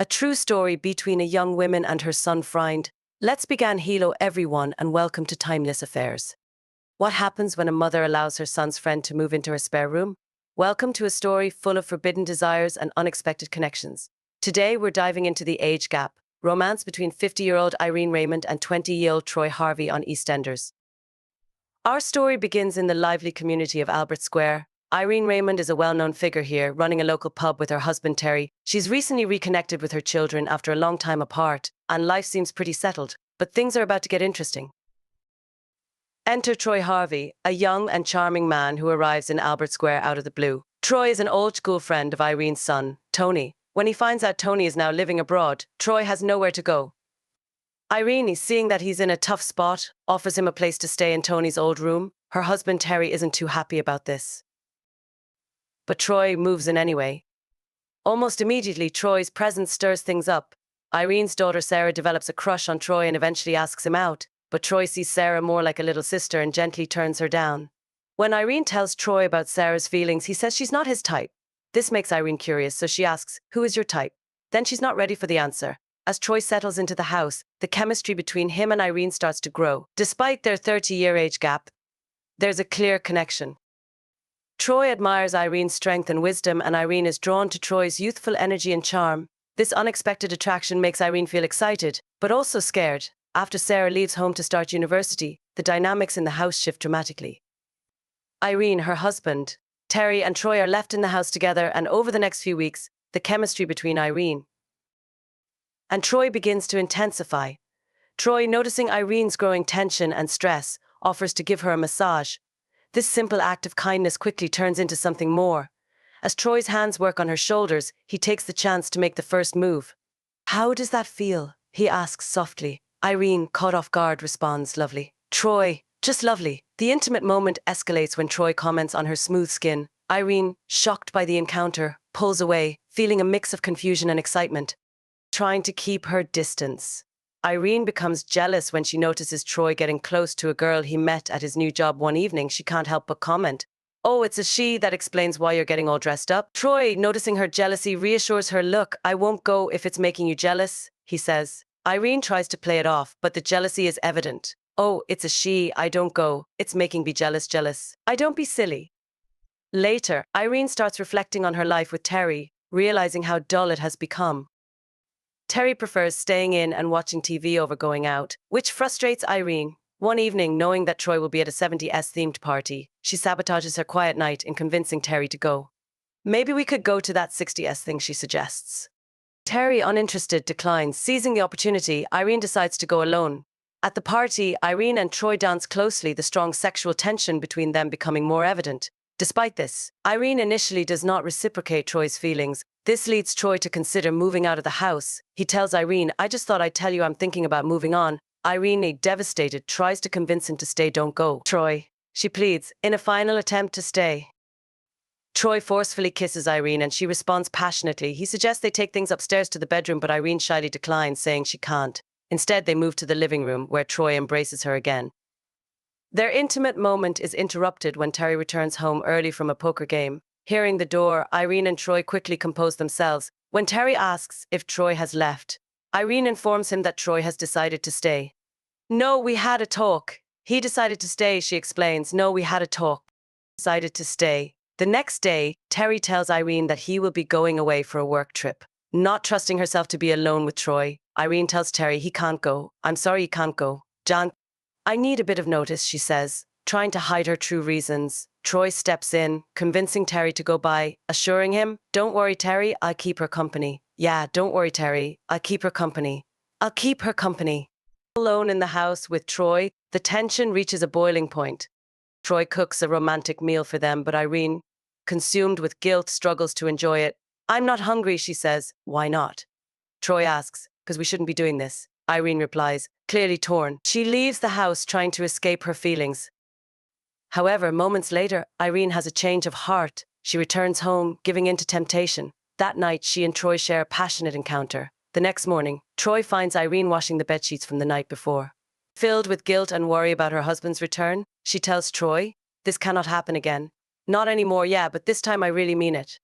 a true story between a young woman and her son friend. Let's begin. Hello everyone and welcome to Timeless Affairs. What happens when a mother allows her son's friend to move into her spare room? Welcome to a story full of forbidden desires and unexpected connections. Today we're diving into the age gap, romance between 50-year-old Irene Raymond and 20-year-old Troy Harvey on EastEnders. Our story begins in the lively community of Albert Square. Irene Raymond is a well-known figure here, running a local pub with her husband Terry. She's recently reconnected with her children after a long time apart, and life seems pretty settled. But things are about to get interesting. Enter Troy Harvey, a young and charming man who arrives in Albert Square out of the blue. Troy is an old-school friend of Irene's son, Tony. When he finds out Tony is now living abroad, Troy has nowhere to go. Irene, seeing that he's in a tough spot, offers him a place to stay in Tony's old room. Her husband Terry isn't too happy about this. But Troy moves in anyway. Almost immediately, Troy's presence stirs things up. Irene's daughter Sarah develops a crush on Troy and eventually asks him out, but Troy sees Sarah more like a little sister and gently turns her down. When Irene tells Troy about Sarah's feelings, he says she's not his type. This makes Irene curious, so she asks, "Who is your type?" Then she's not ready for the answer. As Troy settles into the house, the chemistry between him and Irene starts to grow. Despite their 30-year age gap, there's a clear connection. Troy admires Irene's strength and wisdom, and Irene is drawn to Troy's youthful energy and charm. This unexpected attraction makes Irene feel excited, but also scared. After Sarah leaves home to start university, the dynamics in the house shift dramatically. Irene, her husband, Terry, and Troy are left in the house together, and over the next few weeks, the chemistry between Irene and Troy begins to intensify. Troy, noticing Irene's growing tension and stress, offers to give her a massage. This simple act of kindness quickly turns into something more. As Troy's hands work on her shoulders, he takes the chance to make the first move. "How does that feel?" he asks softly. Irene, caught off guard, responds, "Lovely." Troy, "Just lovely." The intimate moment escalates when Troy comments on her smooth skin. Irene, shocked by the encounter, pulls away, feeling a mix of confusion and excitement, trying to keep her distance. Irene becomes jealous when she notices Troy getting close to a girl he met at his new job one evening. She can't help but comment, "Oh, it's a she. That explains why you're getting all dressed up." Troy, noticing her jealousy, reassures her, "Look, I won't go if it's making you jealous," he says. Irene tries to play it off, but the jealousy is evident. "Oh, it's a she. I don't go. It's making me jealous. I don't be silly." Later, Irene starts reflecting on her life with Terry, realizing how dull it has become. Terry prefers staying in and watching TV over going out, which frustrates Irene. One evening, knowing that Troy will be at a 70s-themed party, she sabotages her quiet night in convincing Terry to go. "Maybe we could go to that 60s thing," she suggests. Terry, uninterested, declines. Seizing the opportunity, Irene decides to go alone. At the party, Irene and Troy dance closely, the strong sexual tension between them becoming more evident. Despite this, Irene initially does not reciprocate Troy's feelings. This leads Troy to consider moving out of the house. He tells Irene, "I just thought I'd tell you I'm thinking about moving on." Irene, devastated, tries to convince him to stay. "Don't go, Troy," she pleads, in a final attempt to stay. Troy forcefully kisses Irene and she responds passionately. He suggests they take things upstairs to the bedroom, but Irene shyly declines, saying she can't. Instead, they move to the living room, where Troy embraces her again. Their intimate moment is interrupted when Terry returns home early from a poker game. Hearing the door, Irene and Troy quickly compose themselves. When Terry asks if Troy has left, Irene informs him that Troy has decided to stay. "No, we had a talk. He decided to stay," she explains. "No, we had a talk. Decided to stay." The next day, Terry tells Irene that he will be going away for a work trip. Not trusting herself to be alone with Troy, Irene tells Terry he can't go. "I'm sorry, he can't go. John, I need a bit of notice," she says, trying to hide her true reasons. Troy steps in, convincing Terry to go by, assuring him, "Don't worry, Terry, I'll keep her company." "Yeah, don't worry, Terry, I'll keep her company. I'll keep her company." Alone in the house with Troy, the tension reaches a boiling point. Troy cooks a romantic meal for them, but Irene, consumed with guilt, struggles to enjoy it. "I'm not hungry," she says. "Why not?" Troy asks. "Because we shouldn't be doing this," Irene replies, clearly torn. She leaves the house trying to escape her feelings. However, moments later, Irene has a change of heart. She returns home, giving in to temptation. That night, she and Troy share a passionate encounter. The next morning, Troy finds Irene washing the bedsheets from the night before. Filled with guilt and worry about her husband's return, she tells Troy, "This cannot happen again. Not anymore, yeah, but this time I really mean it."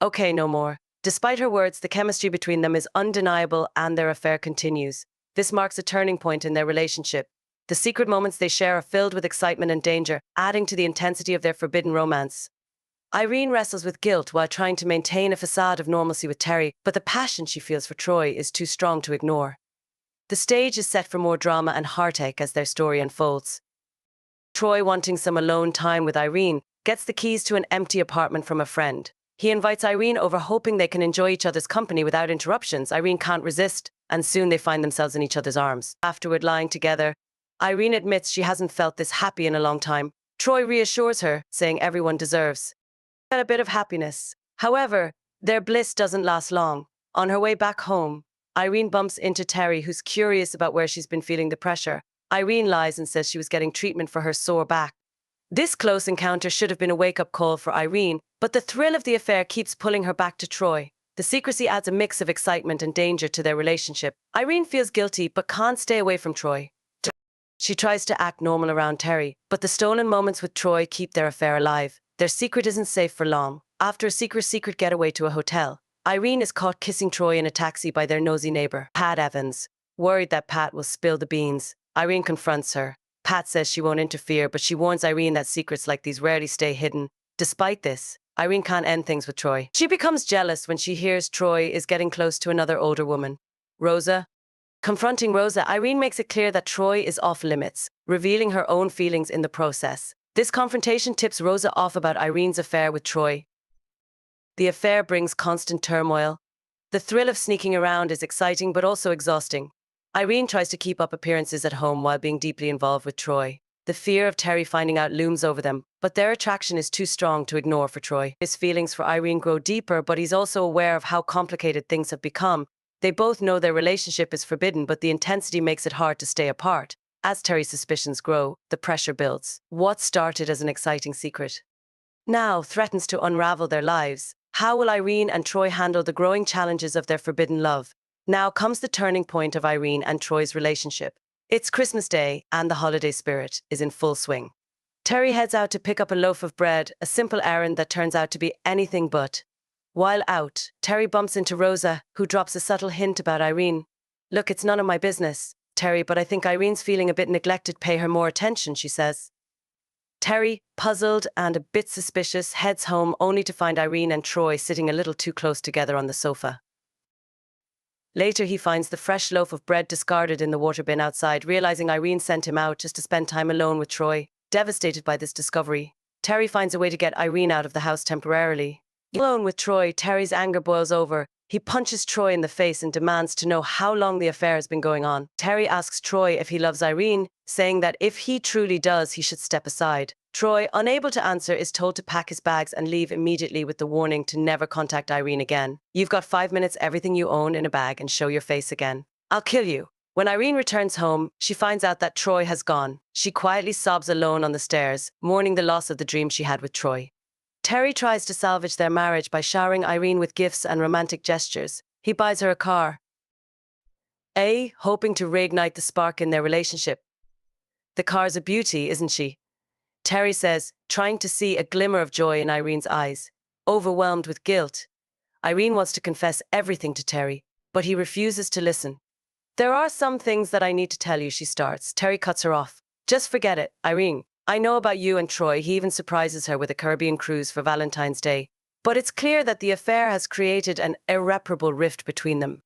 "Okay, no more." Despite her words, the chemistry between them is undeniable and their affair continues. This marks a turning point in their relationship. The secret moments they share are filled with excitement and danger, adding to the intensity of their forbidden romance. Irene wrestles with guilt while trying to maintain a facade of normalcy with Terry, but the passion she feels for Troy is too strong to ignore. The stage is set for more drama and heartache as their story unfolds. Troy, wanting some alone time with Irene, gets the keys to an empty apartment from a friend. He invites Irene over, hoping they can enjoy each other's company without interruptions. Irene can't resist, and soon they find themselves in each other's arms. Afterward, lying together, Irene admits she hasn't felt this happy in a long time. Troy reassures her, saying everyone deserves a bit of happiness. However, their bliss doesn't last long. On her way back home, Irene bumps into Terry, who's curious about where she's been feeling the pressure. Irene lies and says she was getting treatment for her sore back. This close encounter should have been a wake-up call for Irene, but the thrill of the affair keeps pulling her back to Troy. The secrecy adds a mix of excitement and danger to their relationship. Irene feels guilty but can't stay away from Troy. She tries to act normal around Terry, but the stolen moments with Troy keep their affair alive. Their secret isn't safe for long. After a secret getaway to a hotel, Irene is caught kissing Troy in a taxi by their nosy neighbor, Pat Evans. Worried that Pat will spill the beans, Irene confronts her. Pat says she won't interfere, but she warns Irene that secrets like these rarely stay hidden. Despite this, Irene can't end things with Troy. She becomes jealous when she hears Troy is getting close to another older woman, Rosa. Confronting Rosa, Irene makes it clear that Troy is off limits, revealing her own feelings in the process. This confrontation tips Rosa off about Irene's affair with Troy. The affair brings constant turmoil. The thrill of sneaking around is exciting but also exhausting. Irene tries to keep up appearances at home while being deeply involved with Troy. The fear of Terry finding out looms over them, but their attraction is too strong to ignore for Troy. His feelings for Irene grow deeper, but he's also aware of how complicated things have become. They both know their relationship is forbidden, but the intensity makes it hard to stay apart. As Terry's suspicions grow, the pressure builds. What started as an exciting secret now threatens to unravel their lives. How will Irene and Troy handle the growing challenges of their forbidden love? Now comes the turning point of Irene and Troy's relationship. It's Christmas Day, and the holiday spirit is in full swing. Terry heads out to pick up a loaf of bread, a simple errand that turns out to be anything but. While out, Terry bumps into Rosa, who drops a subtle hint about Irene. "Look, it's none of my business, Terry, but I think Irene's feeling a bit neglected. Pay her more attention," she says. Terry, puzzled and a bit suspicious, heads home only to find Irene and Troy sitting a little too close together on the sofa. Later, he finds the fresh loaf of bread discarded in the water bin outside, realizing Irene sent him out just to spend time alone with Troy. Devastated by this discovery, Terry finds a way to get Irene out of the house temporarily. Alone with Troy, Terry's anger boils over. He punches Troy in the face and demands to know how long the affair has been going on. Terry asks Troy if he loves Irene, saying that if he truly does, he should step aside. Troy, unable to answer, is told to pack his bags and leave immediately with the warning to never contact Irene again. "You've got 5 minutes, everything you own in a bag, and show your face again. I'll kill you." When Irene returns home, she finds out that Troy has gone. She quietly sobs alone on the stairs, mourning the loss of the dream she had with Troy. Terry tries to salvage their marriage by showering Irene with gifts and romantic gestures. He buys her a car, hoping to reignite the spark in their relationship. "The car's a beauty, isn't she?" Terry says, trying to see a glimmer of joy in Irene's eyes. Overwhelmed with guilt, Irene wants to confess everything to Terry, but he refuses to listen. "There are some things that I need to tell you," she starts. Terry cuts her off. "Just forget it, Irene. I know about you and Troy." He even surprises her with a Caribbean cruise for Valentine's Day. But it's clear that the affair has created an irreparable rift between them.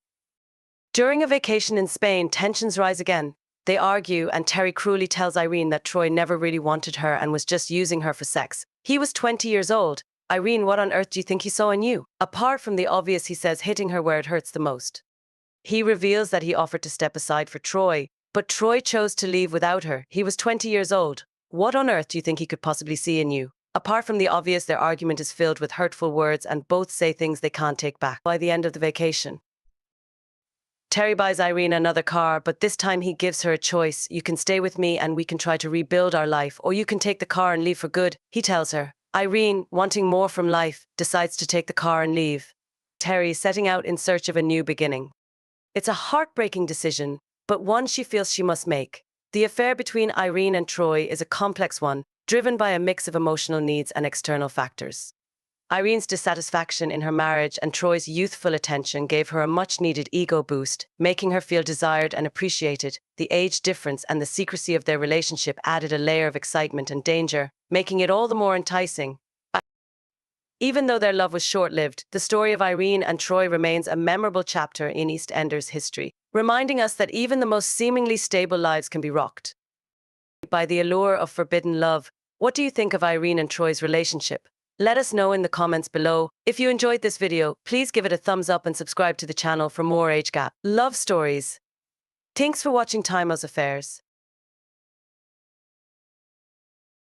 During a vacation in Spain, tensions rise again. They argue, and Terry cruelly tells Irene that Troy never really wanted her and was just using her for sex. "He was 20 years old. Irene, what on earth do you think he saw in you?" Apart from the obvious, he says, hitting her where it hurts the most. He reveals that he offered to step aside for Troy, but Troy chose to leave without her. He was 20 years old. "What on earth do you think he could possibly see in you?" Apart from the obvious, their argument is filled with hurtful words, and both say things they can't take back. By the end of the vacation, Terry buys Irene another car, but this time he gives her a choice. "You can stay with me and we can try to rebuild our life, or you can take the car and leave for good," he tells her. Irene, wanting more from life, decides to take the car and leave. Terry, setting out in search of a new beginning. It's a heartbreaking decision, but one she feels she must make. The affair between Irene and Troy is a complex one, driven by a mix of emotional needs and external factors. Irene's dissatisfaction in her marriage and Troy's youthful attention gave her a much-needed ego boost, making her feel desired and appreciated. The age difference and the secrecy of their relationship added a layer of excitement and danger, making it all the more enticing. Even though their love was short-lived, the story of Irene and Troy remains a memorable chapter in EastEnders history, reminding us that even the most seemingly stable lives can be rocked by the allure of forbidden love. What do you think of Irene and Troy's relationship? Let us know in the comments below. If you enjoyed this video, please give it a thumbs up and subscribe to the channel for more age gap love stories. Thanks for watching Timeless Affairs.